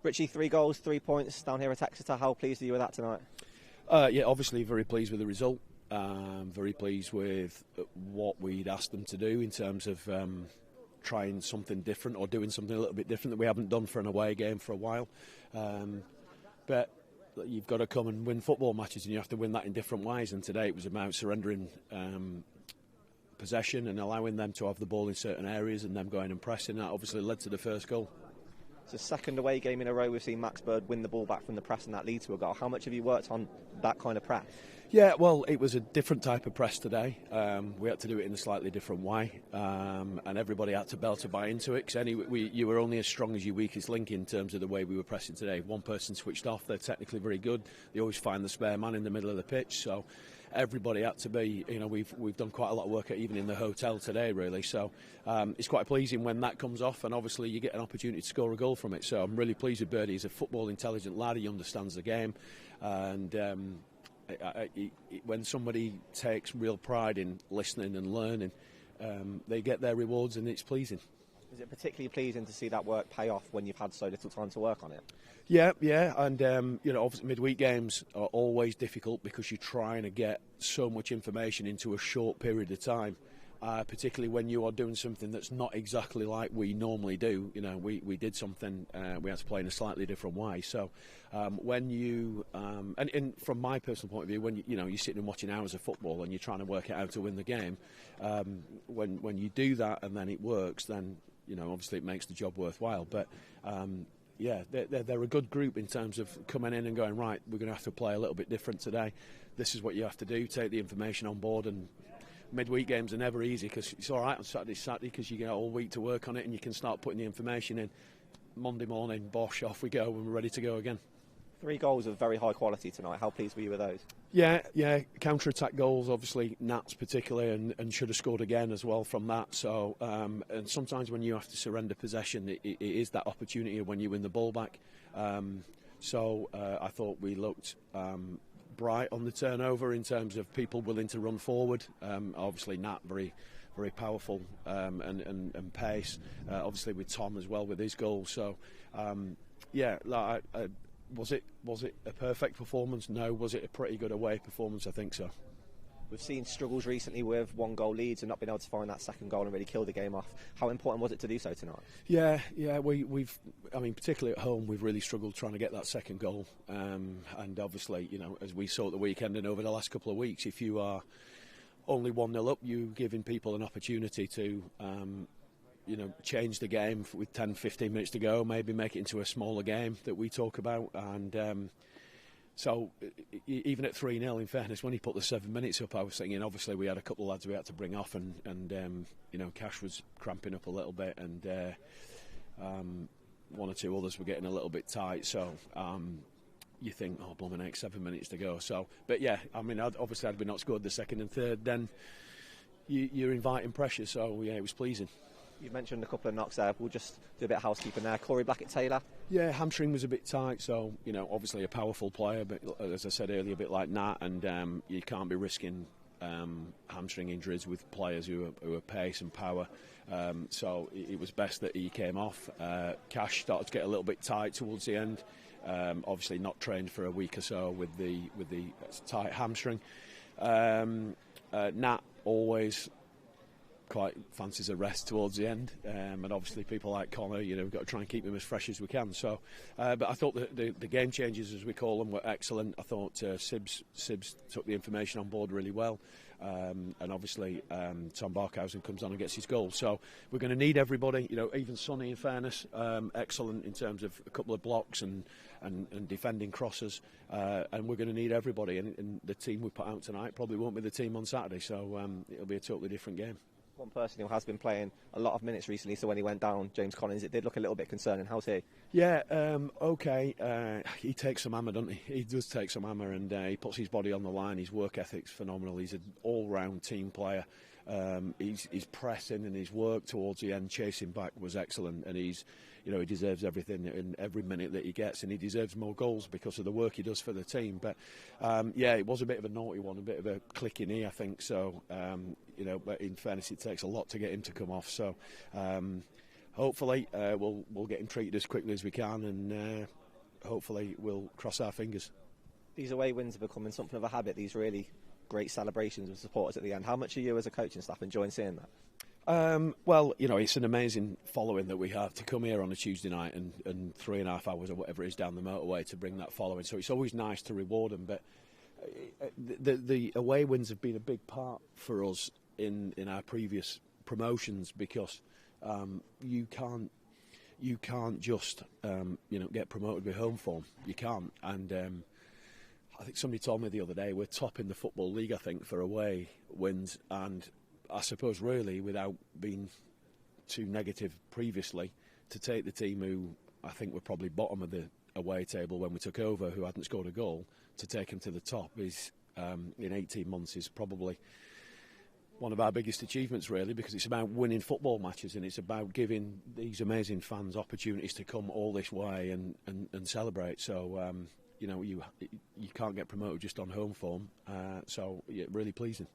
Richie, 3 goals, 3 points down here at Exeter. How pleased are you with that tonight? Yeah, obviously very pleased with the result. Very pleased with what we'd asked them to do in terms of trying something different or doing something a little bit different that we haven't done for an away game for a while. But you've got to come and win football matches, and you have to win that in different ways. And today it was about surrendering possession and allowing them to have the ball in certain areas and them going and pressing. That obviously led to the first goal. It's the second away game in a row we've seen Max Bird win the ball back from the press and that lead to a goal. How much have you worked on that kind of press? Yeah, well, it was a different type of press today. We had to do it in a slightly different way, and everybody had to to buy into it, because you were only as strong as your weakest link in terms of the way we were pressing today. One person switched off, they're technically very good. They always find the spare man in the middle of the pitch, so everybody had to be, we've done quite a lot of work even in the hotel today, really. So it's quite pleasing when that comes off, and obviously you get an opportunity to score a goal from it. So I'm really pleased with Birdie. He's a football intelligent lad, he understands the game, and when somebody takes real pride in listening and learning, they get their rewards, and it's pleasing. Is it particularly pleasing to see that work pay off when you've had so little time to work on it? Yeah, and obviously midweek games are always difficult because you're trying to get so much information into a short period of time. Particularly when you are doing something that's not exactly like we normally do. We did something, we had to play in a slightly different way. So when you, and from my personal point of view, when you're sitting and watching hours of football and you're trying to work out how to win the game, when you do that and then it works, then obviously it makes the job worthwhile. But yeah, they're a good group in terms of coming in and going, right, we're going to have to play a little bit different today. This is what you have to do, take the information on board. And midweek games are never easy, because it's all right on Saturday because you get all week to work on it and you can start putting the information in. Monday morning, bosh, off we go and we're ready to go again. 3 goals of very high quality tonight. How pleased were you with those? Yeah, counter-attack goals, obviously Nats particularly, and should have scored again as well from that. So, and sometimes when you have to surrender possession, it is that opportunity when you win the ball back. So I thought we looked bright on the turnover in terms of people willing to run forward. Obviously Nat very powerful and pace. Obviously with Tom as well with his goal. So was it a perfect performance? No. Was it a pretty good away performance? I think so. We've seen struggles recently with 1-goal leads and not being able to find that second goal and really kill the game off. How important was it to do so tonight? Yeah, we've particularly at home, we've really struggled trying to get that second goal. And obviously, as we saw at the weekend and over the last couple of weeks, if you are only 1-0 up, you're giving people an opportunity to change the game with 10-15 minutes to go, maybe make it into a smaller game that we talk about. And so even at 3-0, in fairness, when he put the 7 minutes up, I was thinking obviously we had a couple of lads we had to bring off, and Cash was cramping up a little bit, and 1 or 2 others were getting a little bit tight. So you think, oh, blooming heck, 7 minutes to go. So, but yeah, obviously had we not scored the second and third, then you're inviting pressure. So yeah, it was pleasing. You've mentioned a couple of knocks there. We'll just do a bit of housekeeping there. Corey Blackett-Taylor. Yeah, hamstring was a bit tight, so obviously a powerful player, but as I said earlier, a bit like Nat, and you can't be risking hamstring injuries with players who are pace and power. So it was best that he came off. Cash started to get a little bit tight towards the end. Obviously not trained for a week or so with the tight hamstring. Nat always quite fancies a rest towards the end, and obviously people like Connor, we've got to try and keep him as fresh as we can. So, but I thought the game changes, as we call them, were excellent. I thought Sibs took the information on board really well, and obviously Tom Barkhausen comes on and gets his goal. So we're going to need everybody. Even Sonny, in fairness, excellent in terms of a couple of blocks and defending crosses, and we're going to need everybody. And the team we put out tonight probably won't be the team on Saturday, so it'll be a totally different game. One person who has been playing a lot of minutes recently, so when he went down, James Collins, it did look a little bit concerning. How's he? Yeah, okay. He takes some hammer, doesn't he? He does take some hammer, and he puts his body on the line. His work ethic's phenomenal. He's an all-round team player. His pressing and his work towards the end, chasing back, was excellent, and he deserves everything in every minute that he gets, and he deserves more goals because of the work he does for the team. But it was a bit of a naughty one, a bit of a click in here, I think. So but in fairness, it takes a lot to get him to come off. So hopefully we'll get him treated as quickly as we can, and hopefully we'll cross our fingers. These away wins are becoming something of a habit, these really great celebrations with supporters at the end. How much are you as a coaching staff enjoying seeing that? Well, it's an amazing following that we have to come here on a Tuesday night and 3.5 hours or whatever it is down the motorway to bring that following. So it's always nice to reward them. But the away wins have been a big part for us in our previous promotions, because you can't just get promoted with home form. You can't. And I think somebody told me the other day we're top in the Football League, I think, for away wins. And I suppose really, without being too negative previously, to take the team who I think were probably bottom of the away table when we took over, who hadn't scored a goal, to take them to the top is in 18 months is probably one of our biggest achievements, really, because it's about winning football matches, and it's about giving these amazing fans opportunities to come all this way and celebrate. So you can't get promoted just on home form, so yeah, really pleasing.